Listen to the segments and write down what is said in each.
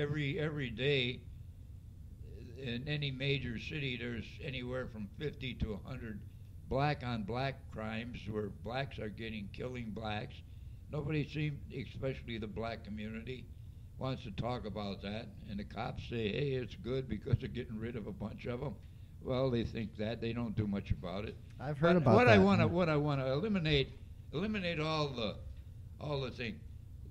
every day in any major city, there's anywhere from 50 to 100 black on black crimes where blacks are killing blacks. Nobody seems, especially the black community, wants to talk about that. And the cops say, hey, it's good because they're getting rid of a bunch of them. Well, they think that. They don't do much about it. I've heard but about what that. What I want to eliminate all the things.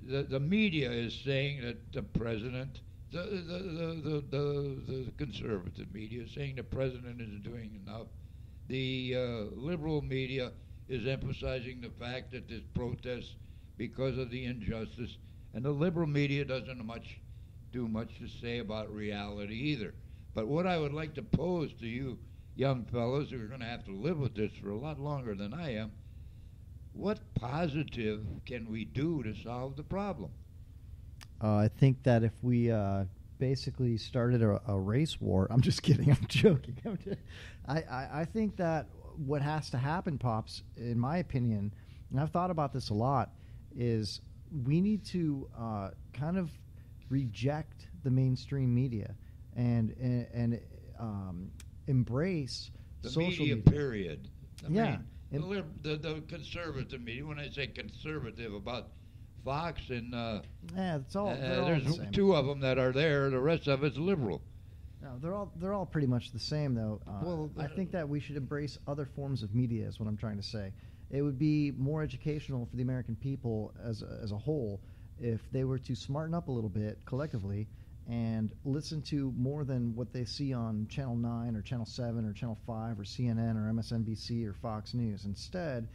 The media is saying that the president, the conservative media is saying the president isn't doing enough. The liberal media is emphasizing the fact that there's protests because of the injustice, and the liberal media doesn't do much to say about reality either. But what I would like to pose to you young fellows who are going to have to live with this for a lot longer than I am, what positive can we do to solve the problem? I think that if we basically started a race war, I'm just kidding, I'm joking. I think that what has to happen, Pops, in my opinion, and I've thought about this a lot, is we need to kind of reject the mainstream media and embrace the social media. Period. Yeah. The conservative media. When I say conservative, about Fox and it's all. There's all the same. two of them that are there. The rest of it's liberal. No, they're all pretty much the same, though. I think that we should embrace other forms of media. Is what I'm trying to say. It would be more educational for the American people as a whole if they were to smarten up a little bit collectively and listen to more than what they see on Channel 9 or Channel 7 or Channel 5 or CNN or MSNBC or Fox News. Instead,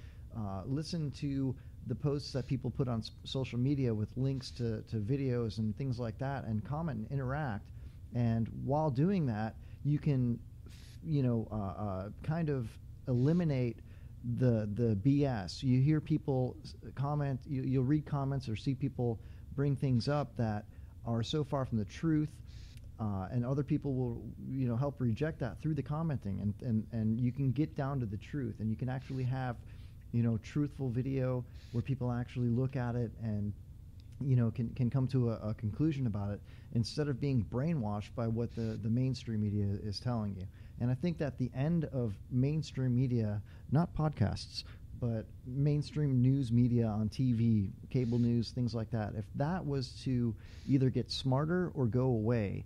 listen to the posts that people put on social media with links to videos and things like that, and comment and interact. And while doing that, you can, kind of eliminate the BS. You hear people comment, you'll read comments or see people bring things up that are so far from the truth, and other people will help reject that through the commenting, and you can get down to the truth, and you can actually have truthful video where people actually look at it and can come to a conclusion about it instead of being brainwashed by what the mainstream media is telling you. And I think that the end of mainstream media, not podcasts, but mainstream news media on TV, cable news, things like that, if that was to either get smarter or go away,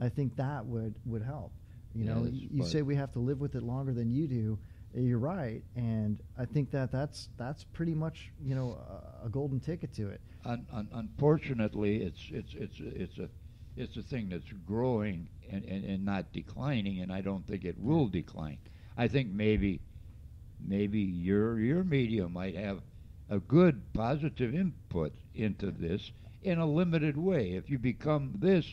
I think that would help. You say we have to live with it longer than you do. You're right, and I think that's pretty much a golden ticket to it. Unfortunately, it's a thing that's growing and not declining, and I don't think it will decline. I think maybe your media might have a good positive input into this in a limited way. If you become this,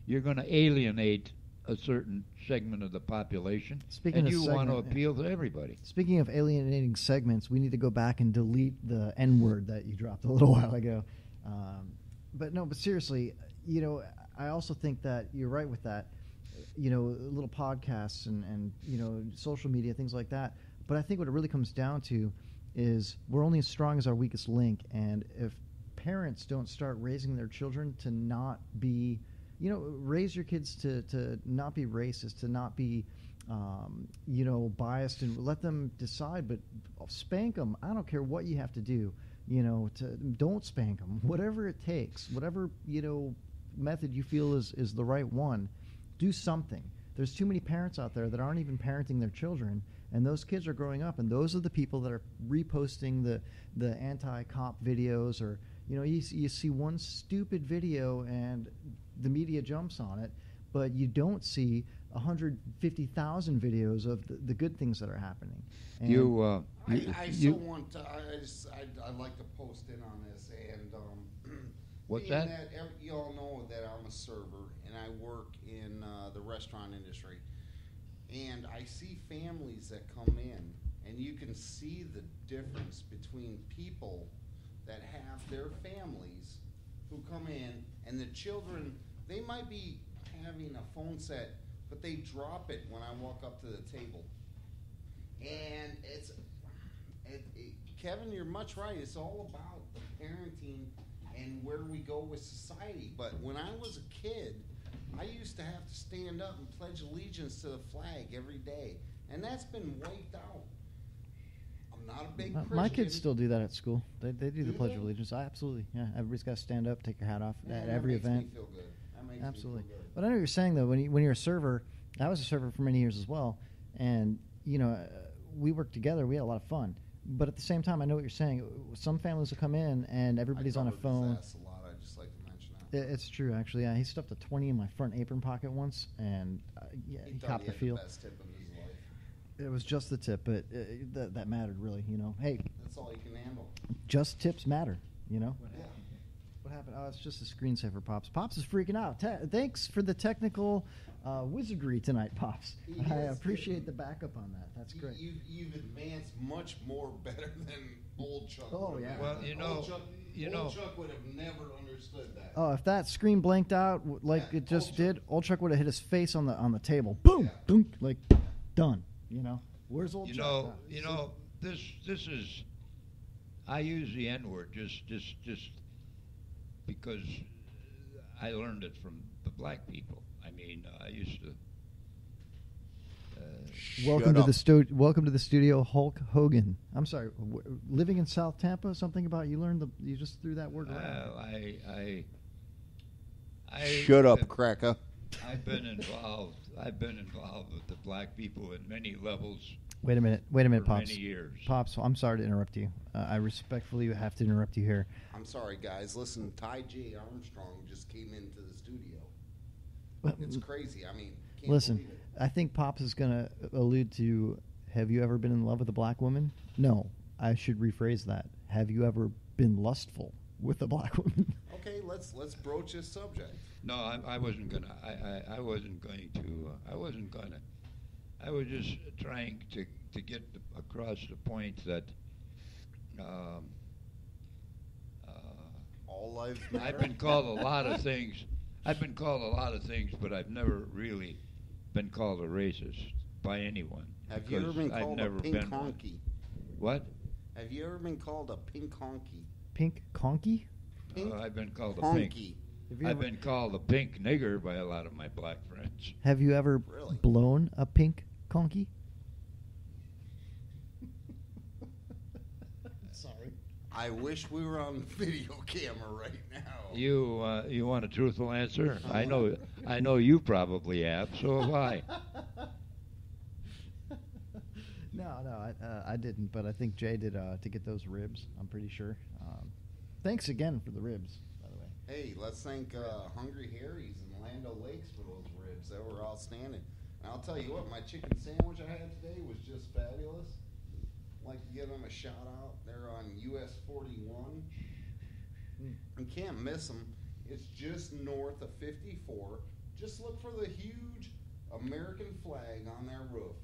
you're going to alienate a certain segment of the population, and you want to appeal to everybody. Speaking of alienating segments, we need to go back and delete the N-word that you dropped a little while ago. But seriously, I also think that you're right with that. Little podcasts and social media, things like that. But I think what it really comes down to is we're only as strong as our weakest link, and if parents don't start raising their children to not be raise your kids to not be racist, to not be, biased, and let them decide. But spank them. I don't care what you have to do. Don't spank them. Whatever it takes, whatever method you feel is the right one. Do something. There's too many parents out there that aren't even parenting their children, and those kids are growing up, and those are the people that are reposting the anti-cop videos, or you see one stupid video and the media jumps on it, but you don't see 150,000 videos of the good things that are happening. And I'd like to post in on this, and what's that? You all know that I'm a server and I work in the restaurant industry, and I see families that come in, and you can see the difference between people that have their families who come in, and the children, they might be having a phone set, but they drop it when I walk up to the table. And Kevin, you're much right. It's all about the parenting and where we go with society. But when I was a kid, stand up and pledge allegiance to the flag every day, and that's been wiped out. I'm not a big Christian. My kids still do that at school. They do the Do Pledge they? of Allegiance. Absolutely, yeah. Everybody's got to stand up, take your hat off Man, at that every makes event. Me feel good. That makes Absolutely. Me feel good. But I know what you're saying though. When you're a server, I was a server for many years as well, and we worked together. We had a lot of fun. But at the same time, I know what you're saying. Some families will come in and everybody's on a phone. I covered his ass a lot. I just like to mention that. It's true, actually. Yeah, he stuffed a 20 in my front apron pocket once, and he thought copped he the had feel. The best tip of his life. It was just the tip, but that mattered really. Hey, That's all you can handle. just tips matter. Yeah. What happened? Oh, it's just a screensaver, Pops. Pops is freaking out. Thanks for the technical wizardry tonight, Pops. I appreciate the backup on that. That's great. You've advanced much more better than old Chuck. Oh, would have. yeah. Well, Old Chuck would have never understood that. Oh, if that screen blanked out like Yeah, it just old did, Chuck. old Chuck would have hit his face on the table. Boom, Yeah. boom, like done. Where's old You Chuck? know, this is. I use the N word just because I learned it from the black people. I mean, I used to. Welcome to the studio, Hulk Hogan. I'm sorry, living in South Tampa. Something about you just threw that word around. Shut up, cracker. I've been involved with the black people in many levels. Wait a minute, for Pops. many years. Pops, I'm sorry to interrupt you. I respectfully have to interrupt you here. I'm sorry, guys. Listen, Ty J. Armstrong just came into the studio. It's crazy. I mean, can't Listen, believe it. I think Pops is going to allude to, have you ever been in love with a black woman? No, I should rephrase that. Have you ever been lustful with a black woman? Okay, let's broach this subject. No, I wasn't gonna. I wasn't going to. I wasn't gonna. I was just trying to get across the point that All lives matter. I've been called a lot of things. But I've never really been called a racist by anyone. Have you ever because been I've called never a pink been one. honky? What? Have you ever been called a pink honky? Pink conky? Pink I've been called a pink. honky. I've been called a pink nigger by a lot of my black friends. Have you ever Really? blown a pink conky? Sorry. I wish we were on video camera right now. You want a truthful answer? I know you probably have. So have I. No, I didn't, but I think Jay did to get those ribs. I'm pretty sure. Thanks again for the ribs, by the way. Hey, let's thank Hungry Harry's and Land O'Lakes for those ribs. They were outstanding. And I'll tell you what, my chicken sandwich I had today was just fabulous. I'd like to give them a shout out. They're on US 41. You can't miss them. It's just north of 54. Just look for the huge American flag on their roof.